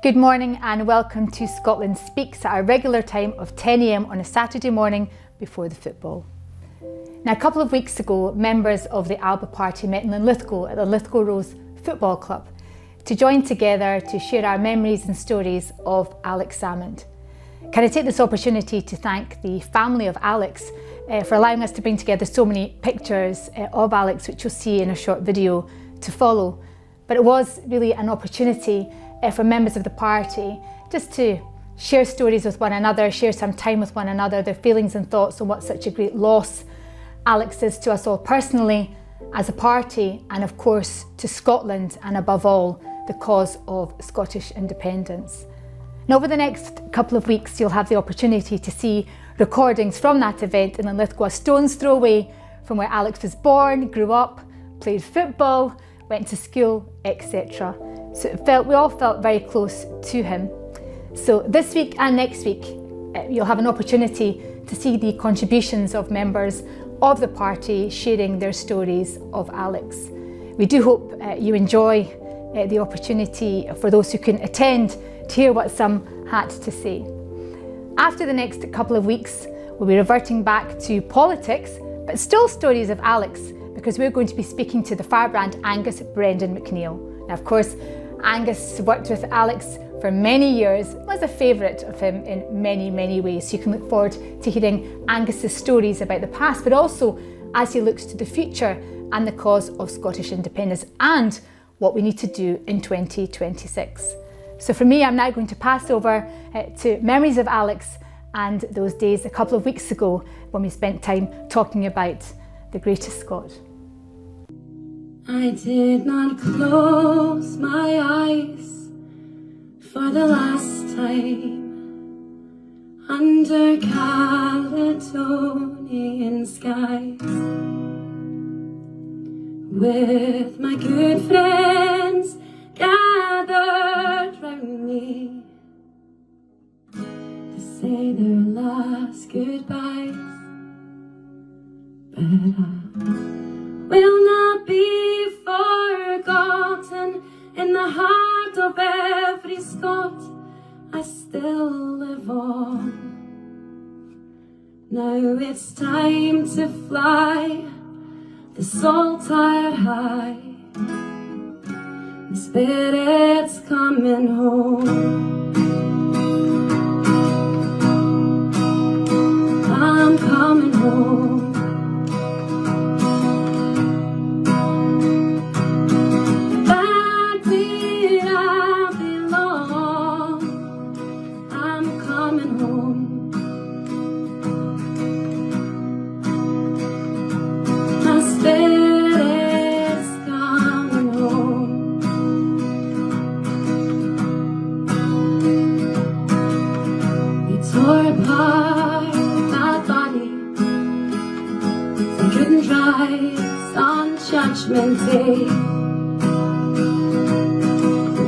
Good morning and welcome to Scotland Speaks at our regular time of 10 a.m. on a Saturday morning before the football. Now, a couple of weeks ago, members of the Alba Party met in Linlithgow at the Linlithgow Rose Football Club to join together to share our memories and stories of Alex Salmond. Can I take this opportunity to thank the family of Alex for allowing us to bring together so many pictures of Alex, which you'll see in a short video to follow. But it was really an opportunity for members of the party just to share stories with one another, share some time with one another, their feelings and thoughts on what such a great loss Alex is to us all personally, as a party, and of course to Scotland, and above all the cause of Scottish independence. Now, over the next couple of weeks you'll have the opportunity to see recordings from that event in Linlithgow, a stone's throw away from where Alex was born, grew up, played football, went to school, etc. So we all felt very close to him. So this week and next week, you'll have an opportunity to see the contributions of members of the party sharing their stories of Alex. We do hope you enjoy the opportunity for those who couldn't attend to hear what some had to say. After the next couple of weeks, we'll be reverting back to politics, but still stories of Alex, because we're going to be speaking to the firebrand Angus Brendan McNeill. Now, of course, Angus worked with Alex for many years, was a favourite of him in many, many ways. So you can look forward to hearing Angus's stories about the past, but also as he looks to the future and the cause of Scottish independence and what we need to do in 2026. So for me, I'm now going to pass over to memories of Alex and those days a couple of weeks ago when we spent time talking about the greatest Scot. I did not close my eyes for the last time under Caledonian skies, with my good friends gathered round me to say their last goodbyes. But I will not be forgotten in the heart of every Scot. I still live on. Now it's time to fly the Saltire high. The spirit's coming home. I'm coming home. On Judgment Day,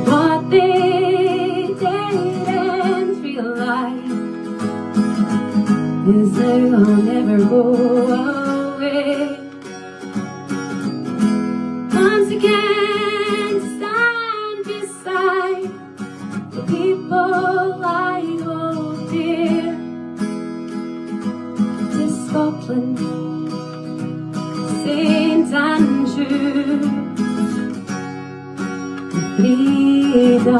what they didn't realize is they'll never go away. Once again, to stand beside the people I hold dear, to Scotland, St. Andrew, freedom.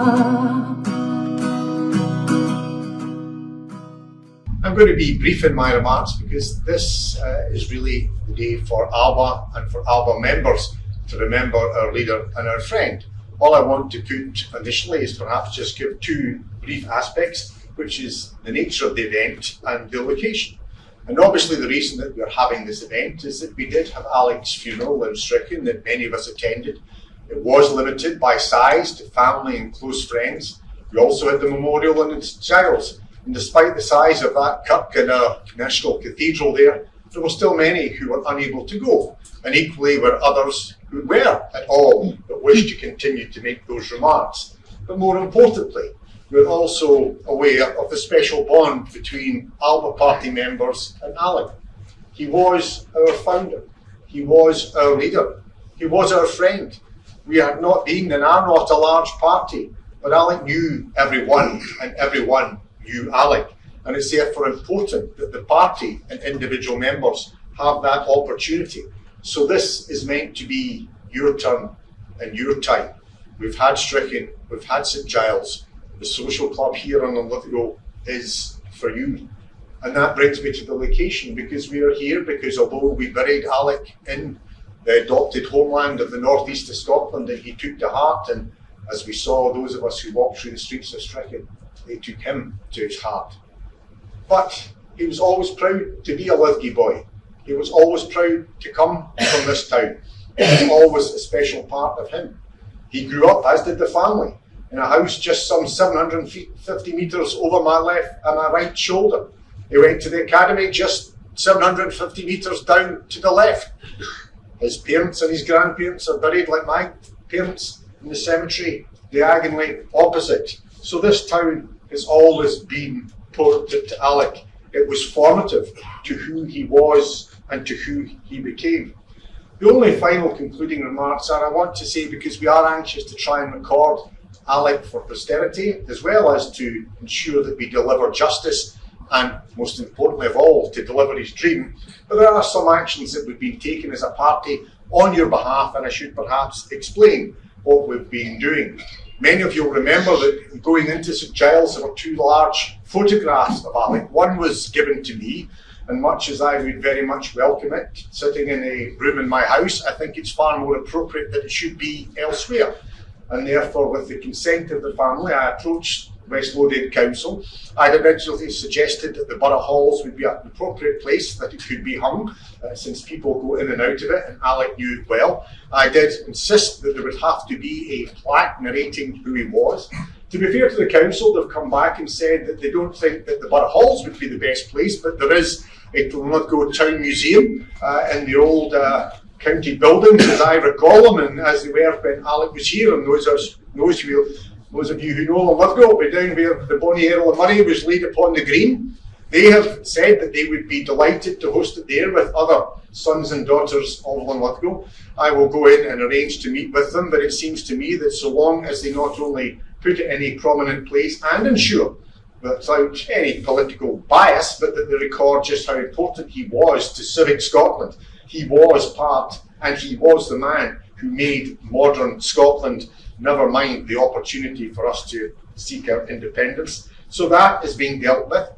I'm going to be brief in my remarks because this is really the day for Alba and for Alba members to remember our leader and our friend. All I want to put initially is perhaps just give two brief aspects, which is the nature of the event and the location. And obviously the reason that we're having this event is that we did have Alex's funeral in Strichen that many of us attended. It was limited by size to family and close friends. We also had the memorial in St Giles, and despite the size of that kirk and our national cathedral there were still many who were unable to go, and equally were others who were at all but wished to continue to make those remarks. But more importantly, we're also aware of the special bond between Alba Party members and Alec. He was our founder, he was our leader, he was our friend. We have not been and are not a large party, but Alec knew everyone and everyone knew Alec. And it's therefore important that the party and individual members have that opportunity. So this is meant to be your turn and your time. We've had Strichen, we've had St Giles, the social club here on Linlithgow is for you. And that brings me to the location, because we are here because although we buried Alec in the adopted homeland of the northeast of Scotland that he took to heart, and as we saw those of us who walked through the streets of Strichen, they took him to his heart. But he was always proud to be a Linlithgow boy. He was always proud to come from this town. It was always a special part of him. He grew up, as did the family, in a house just some 750 metres over my left and my right shoulder. He went to the academy just 750 metres down to the left. His parents and his grandparents are buried like my parents in the cemetery, diagonally opposite. So this town has always been important to Alec. It was formative to who he was and to who he became. The only final concluding remarks are I want to say, because we are anxious to try and record Alec for posterity, as well as to ensure that we deliver justice and, most importantly of all, to deliver his dream. But there are some actions that we've been taking as a party on your behalf, and I should perhaps explain what we've been doing. Many of you will remember that going into St Giles there were two large photographs of Alec. One was given to me, and much as I would very much welcome it, sitting in a room in my house, I think it's far more appropriate that it should be elsewhere. And therefore, with the consent of the family, I approached West Lothian Council. I had originally suggested that the Borough Halls would be an appropriate place that it could be hung, since people go in and out of it, and Alec knew it well. I did insist that there would have to be a plaque narrating who he was. To be fair to the council, they've come back and said that they don't think that the Borough Halls would be the best place, but there is a Linlithgow Town Museum in the old county buildings, as I recall them, and as they were when Alec was here, and those of you who know Linlithgow will be down where the Bonnie Earl of Murray was laid upon the green. They have said that they would be delighted to host it there with other sons and daughters of Linlithgow. I will go in and arrange to meet with them, but it seems to me that so long as they not only put it in a prominent place and ensure, without any political bias, but that they record just how important he was to civic Scotland. He was part, and he was the man who made modern Scotland, never mind the opportunity for us to seek our independence. So that is being dealt with.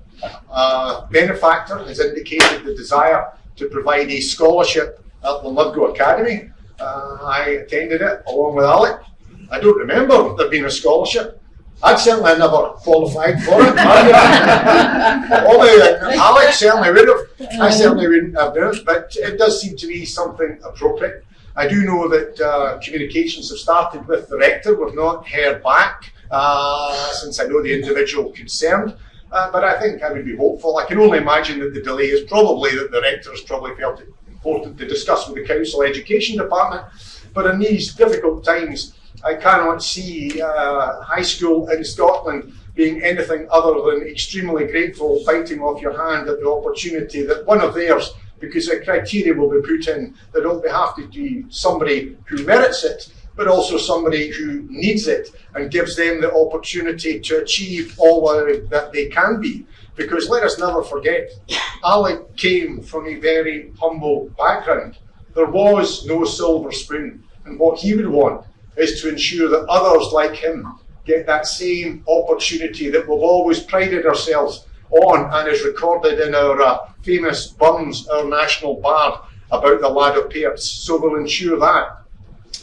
Benefactor has indicated the desire to provide a scholarship at Linlithgow Academy. I attended it along with Alec. I don't remember there being a scholarship. I'd certainly never qualified for it. Although Alex certainly would have. I certainly wouldn't have done it, but it does seem to be something appropriate. I do know that communications have started with the rector. We've not heard back since I know the individual concerned, but I think I would be hopeful. I can only imagine that the delay is probably that the rector has probably felt it important to discuss with the council education department, but in these difficult times I cannot see high school in Scotland being anything other than extremely grateful, biting off your hand at the opportunity that one of theirs, because a criteria will be put in that don't have to be somebody who merits it, but also somebody who needs it and gives them the opportunity to achieve all that they can be. Because let us never forget, Alec came from a very humble background. There was no silver spoon, and what he would want is to ensure that others like him get that same opportunity that we've always prided ourselves on and is recorded in our famous Burns, our national bard, about the lad of Pearts. So we'll ensure that.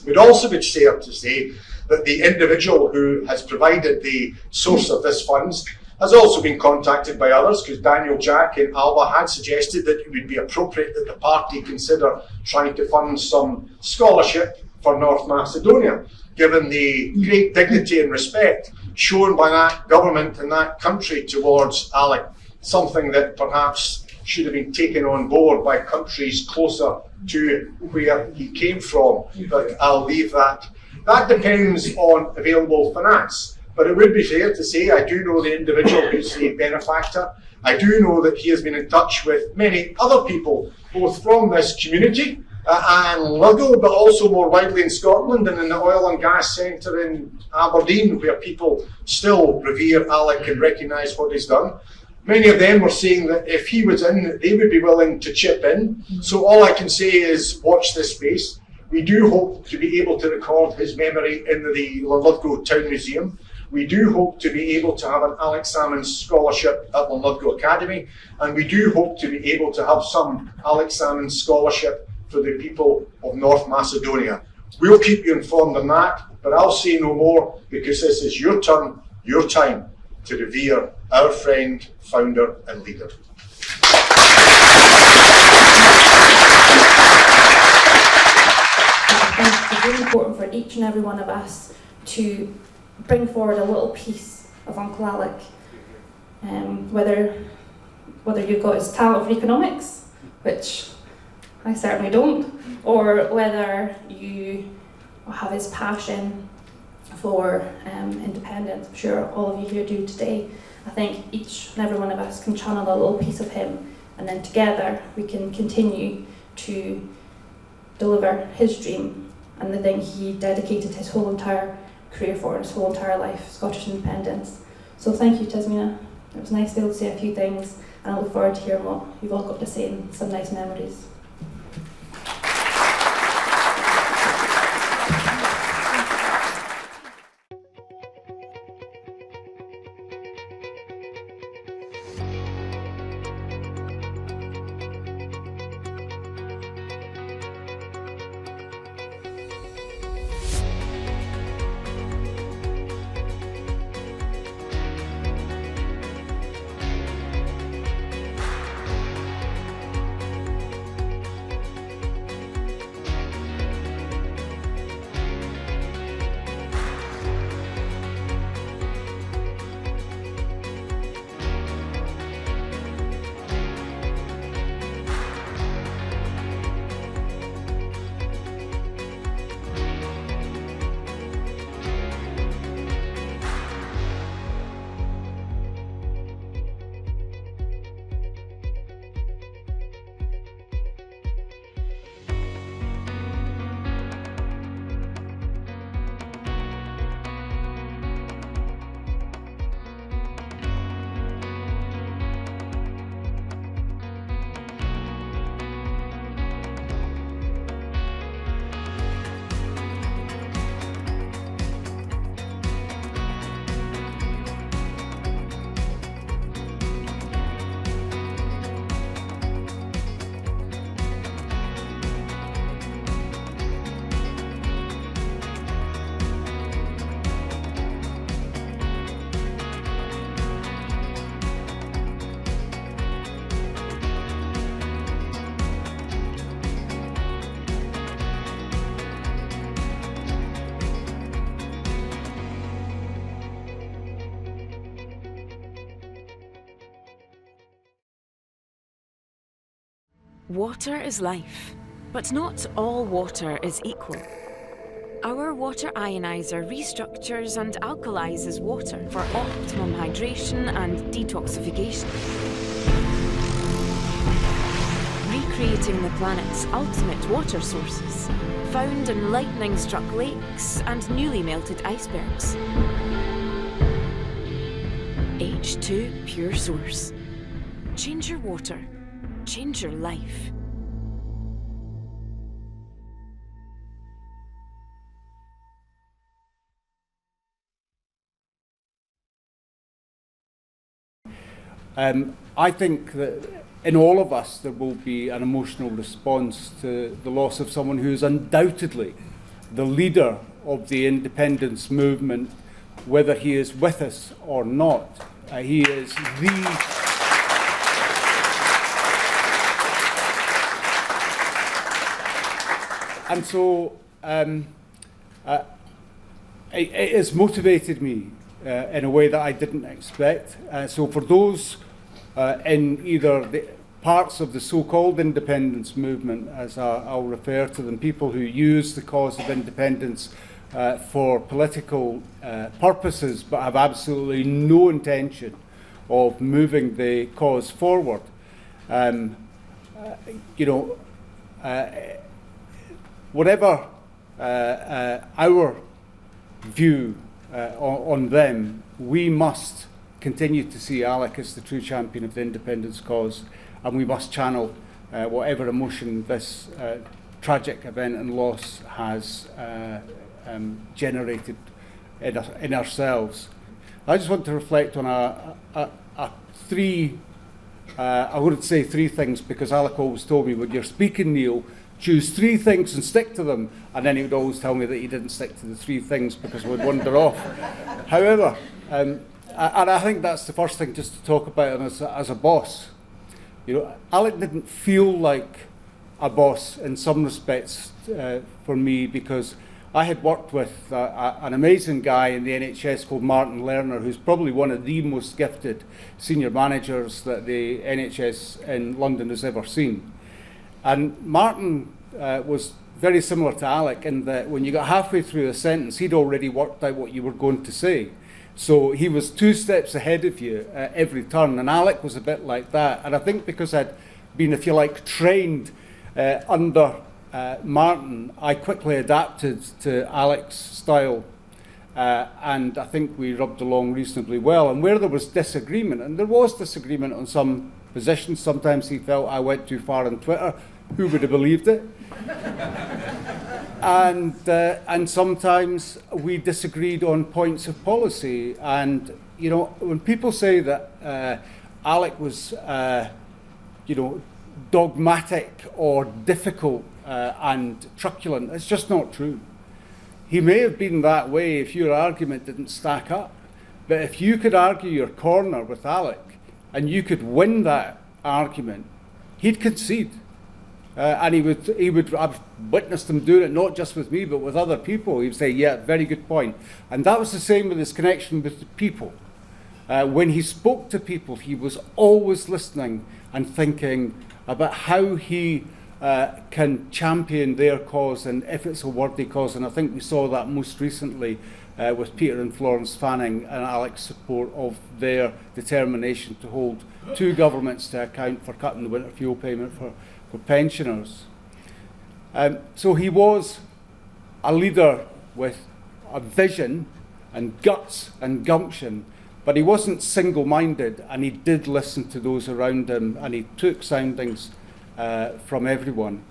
We'd also be fair to say that the individual who has provided the source of this funds has also been contacted by others, because Daniel Jack in Alba had suggested that it would be appropriate that the party consider trying to fund some scholarship for North Macedonia, given the great dignity and respect shown by that government and that country towards Alec, something that perhaps should have been taken on board by countries closer to where he came from, but I'll leave that. That depends on available finance, but it would be fair to say I do know the individual who's a benefactor. I do know that he has been in touch with many other people, both from this community and Linlithgow, but also more widely in Scotland and in the oil and gas sector in Aberdeen, where people still revere Alec and recognise what he's done. Many of them were saying that if he was in, they would be willing to chip in. So all I can say is watch this space. We do hope to be able to record his memory in the Linlithgow Town Museum. We do hope to be able to have an Alex Salmond Scholarship at Linlithgow Academy, and we do hope to be able to have some Alex Salmond Scholarship for the people of North Macedonia. We'll keep you informed on that, but I'll say no more, because this is your turn, your time, to revere our friend, founder and leader. It's really important for each and every one of us to bring forward a little piece of Uncle Alec, whether you've got his talent for economics, which I certainly don't, or whether you have his passion for independence. I'm sure all of you here do today. I think each and every one of us can channel a little piece of him, and then together we can continue to deliver his dream and the thing he dedicated his whole entire career for, his whole entire life, Scottish independence. So thank you, Tasmina. It was nice to be able to say a few things, and I look forward to hearing what you've all got to say and some nice memories. Water is life, but not all water is equal. Our water ionizer restructures and alkalizes water for optimum hydration and detoxification, recreating the planet's ultimate water sources, found in lightning-struck lakes and newly melted icebergs. H2 Pure Source. Change your water. Change your life. I think that in all of us there will be an emotional response to the loss of someone who is undoubtedly the leader of the independence movement, whether he is with us or not. He is the... And so it has motivated me in a way that I didn't expect. So for those in either the parts of the so-called independence movement, as I'll refer to them, people who use the cause of independence for political purposes but have absolutely no intention of moving the cause forward, whatever our view on them, we must continue to see Alec as the true champion of the independence cause, and we must channel whatever emotion this tragic event and loss has generated in ourselves. I just want to reflect on I wouldn't say three things, because Alec always told me, when you're speaking, Neil, choose three things and stick to them, and then he would always tell me that he didn't stick to the three things because we'd wander off. However, and I think that's the first thing just to talk about him as a boss. You know, Alec didn't feel like a boss in some respects for me, because I had worked with an amazing guy in the NHS called Martin Lerner, who's probably one of the most gifted senior managers that the NHS in London has ever seen. And Martin was very similar to Alec in that when you got halfway through a sentence, he'd already worked out what you were going to say. So he was 2 steps ahead of you at every turn, and Alec was a bit like that. And I think because I'd been, if you like, trained under Martin, I quickly adapted to Alec's style, and I think we rubbed along reasonably well. And where there was disagreement, and there was disagreement on some positions, sometimes he felt I went too far on Twitter. Who would have believed it? And sometimes we disagreed on points of policy. And you know, when people say that Alec was, dogmatic or difficult and truculent, it's just not true. He may have been that way if your argument didn't stack up, but if you could argue your corner with Alec and you could win that argument, he'd concede. And he would, I've witnessed him doing it not just with me but with other people. He'd say, yeah, very good point. And that was the same with his connection with the people. When he spoke to people, he was always listening and thinking about how he can champion their cause, and if it's a worthy cause. And I think we saw that most recently with Peter and Florence Fanning and Alec's support of their determination to hold two governments to account for cutting the winter fuel payment for pensioners. So he was a leader with a vision and guts and gumption, but he wasn't single-minded, and he did listen to those around him, and he took soundings from everyone.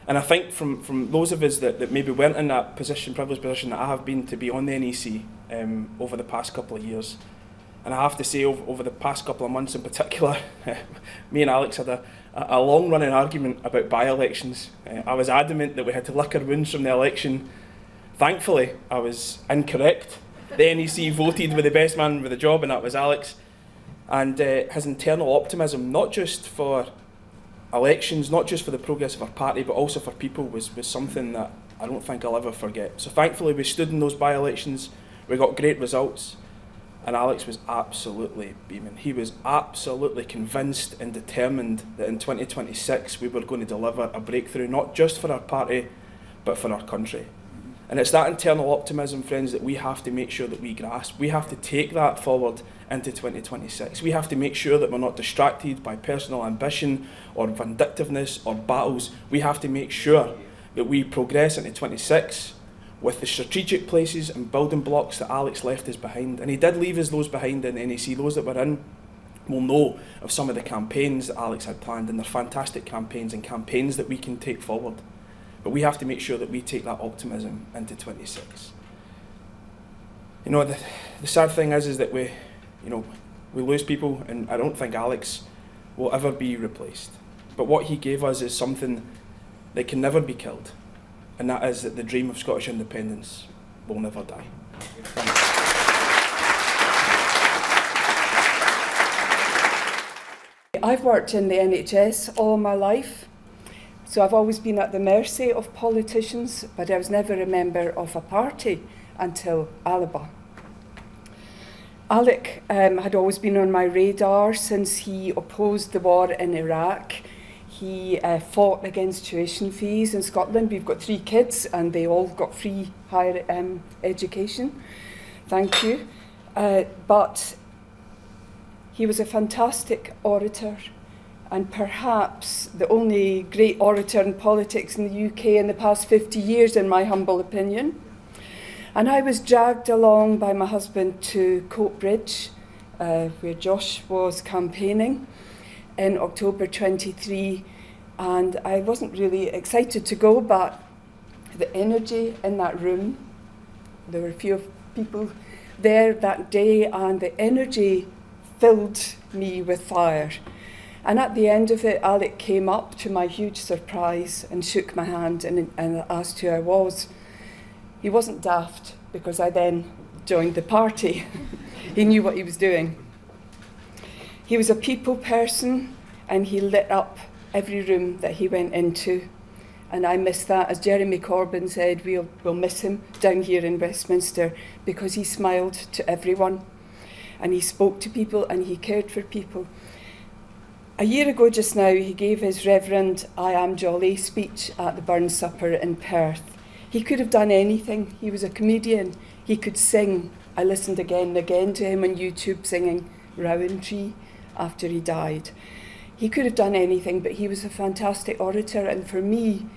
And I think from those of us that maybe weren't in that privileged position that I have been to be on the NEC over the past couple of years, and I have to say over the past couple of months in particular, me and Alex had a long-running argument about by-elections. I was adamant that we had to lick our wounds from the election. Thankfully, I was incorrect. The NEC voted with the best man with the job, and that was Alex. And his internal optimism, not just for elections, not just for the progress of our party, but also for people, was something that I don't think I'll ever forget. So thankfully we stood in those by-elections, we got great results, and Alex was absolutely beaming. He was absolutely convinced and determined that in 2026 we were going to deliver a breakthrough, not just for our party, but for our country. And it's that internal optimism, friends, that we have to make sure that we grasp. We have to take that forward into 2026. We have to make sure that we're not distracted by personal ambition or vindictiveness or battles. We have to make sure that we progress into 26 with the strategic places and building blocks that Alex left us behind. And he did leave us those behind in NEC. Those that were in will know of some of the campaigns that Alex had planned, and they're fantastic campaigns and campaigns that we can take forward. But we have to make sure that we take that optimism into 26. You know, the sad thing is that we lose people, and I don't think Alex will ever be replaced. But what he gave us is something that can never be killed, and that is that the dream of Scottish independence will never die. I've worked in the NHS all my life, so I've always been at the mercy of politicians, but I was never a member of a party until Alba. Alec had always been on my radar since he opposed the war in Iraq. He fought against tuition fees in Scotland. We've got 3 kids and they all got free higher education. Thank you. But he was a fantastic orator, and perhaps the only great orator in politics in the UK in the past 50 years, in my humble opinion. And I was dragged along by my husband to Coatbridge, where Josh was campaigning in October 23, and I wasn't really excited to go, but the energy in that room, there were a few people there that day, and the energy filled me with fire. And at the end of it, Alec came up, to my huge surprise, and shook my hand and asked who I was. He wasn't daft, because I then joined the party. He knew what he was doing. He was a people person, and he lit up every room that he went into. And I miss that. As Jeremy Corbyn said, we'll miss him down here in Westminster, because he smiled to everyone, and he spoke to people, and he cared for people. A year ago just now, he gave his Reverend I Am Jolly speech at the Burn Supper in Perth. He could have done anything. He was a comedian. He could sing. I listened again and again to him on YouTube singing Rowan Tree after he died. He could have done anything, but he was a fantastic orator, and for me,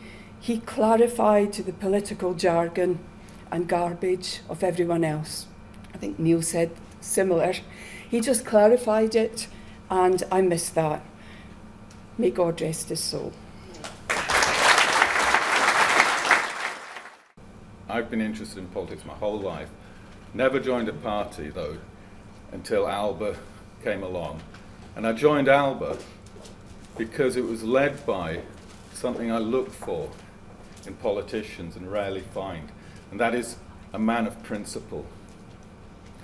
he clarified the political jargon and garbage of everyone else. I think Neil said similar. He just clarified it, and I miss that. May God rest his soul. I've been interested in politics my whole life. Never joined a party, though, until Alba came along. And I joined Alba because it was led by something I look for in politicians and rarely find, and that is a man of principle.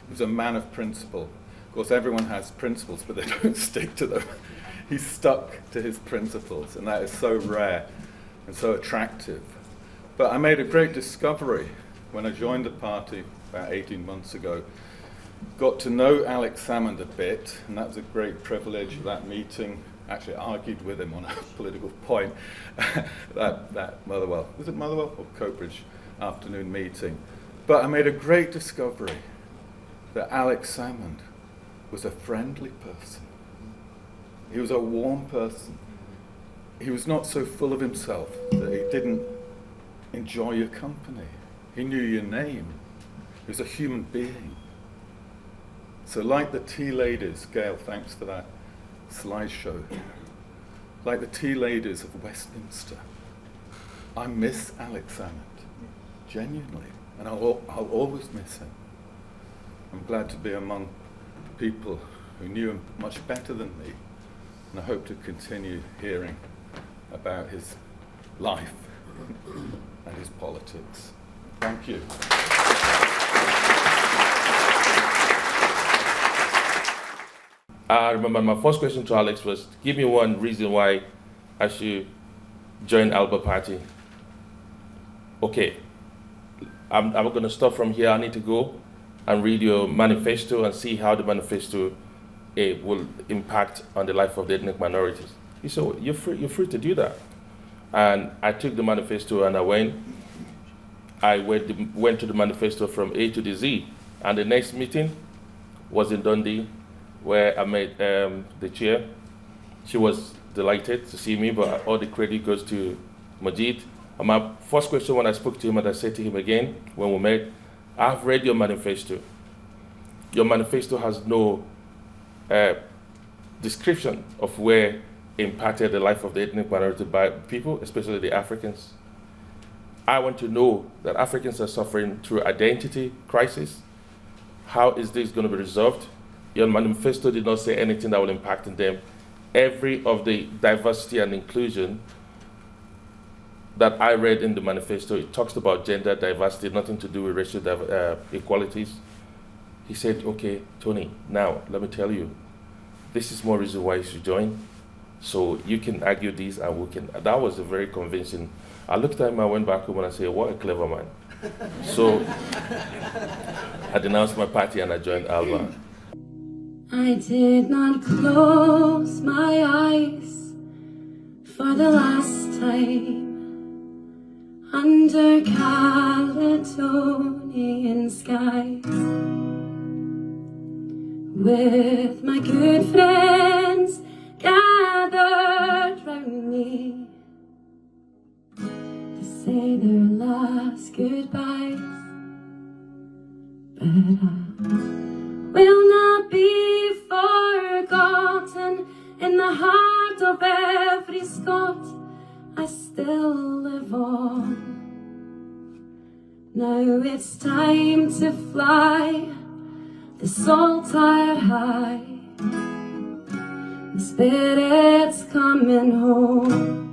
He was a man of principle. Of course, everyone has principles, but they don't stick to them. He stuck to his principles, and that is so rare and so attractive. But I made a great discovery when I joined the party about 18 months ago. Got to know Alex Salmond a bit, and that was a great privilege of that meeting. Actually argued with him on a political point that Motherwell, was it Motherwell or Coatbridge afternoon meeting? But I made a great discovery that Alex Salmond was a friendly person. He was a warm person. He was not so full of himself that he didn't enjoy your company. He knew your name. He was a human being. So like the tea ladies, Gail, thanks for that slideshow, like the tea ladies of Westminster, I miss Alex Salmond, genuinely, and I'll always miss him. I'm glad to be among people who knew him much better than me, and I hope to continue hearing about his life and his politics. Thank you. I remember my first question to Alex was, give me one reason why I should join Alba Party. Okay, I'm going to stop from here. I need to go and read your manifesto and see how the manifesto will impact on the life of the ethnic minorities. He said, well, you're free to do that. And I took the manifesto and I went to the manifesto from A to the Z. And the next meeting was in Dundee, where I met the chair. She was delighted to see me, but all the credit goes to Majid. And my first question when I spoke to him, and I said to him again when we met, I've read your manifesto. Your manifesto has no description of where it impacted the life of the ethnic minority by people, especially the Africans. I want to know that Africans are suffering through identity crisis. How is this going to be resolved? Your manifesto did not say anything that will impact on them. Every of the diversity and inclusion that I read in the manifesto, it talks about gender diversity, nothing to do with racial equalities. He said, okay, Tony, now let me tell you, this is more reason why you should join. So you can argue this and we can. That was a very convincing. I looked at him, I went back home and I said, what a clever man. So I denounced my party and I joined Alba. I did not close my eyes for the last time under Caledonian skies, with my good friends gathered goodbyes, but I will not be forgotten. In the heart of every Scot, I still live on. Now it's time to fly the Saltire high. The spirit's coming home.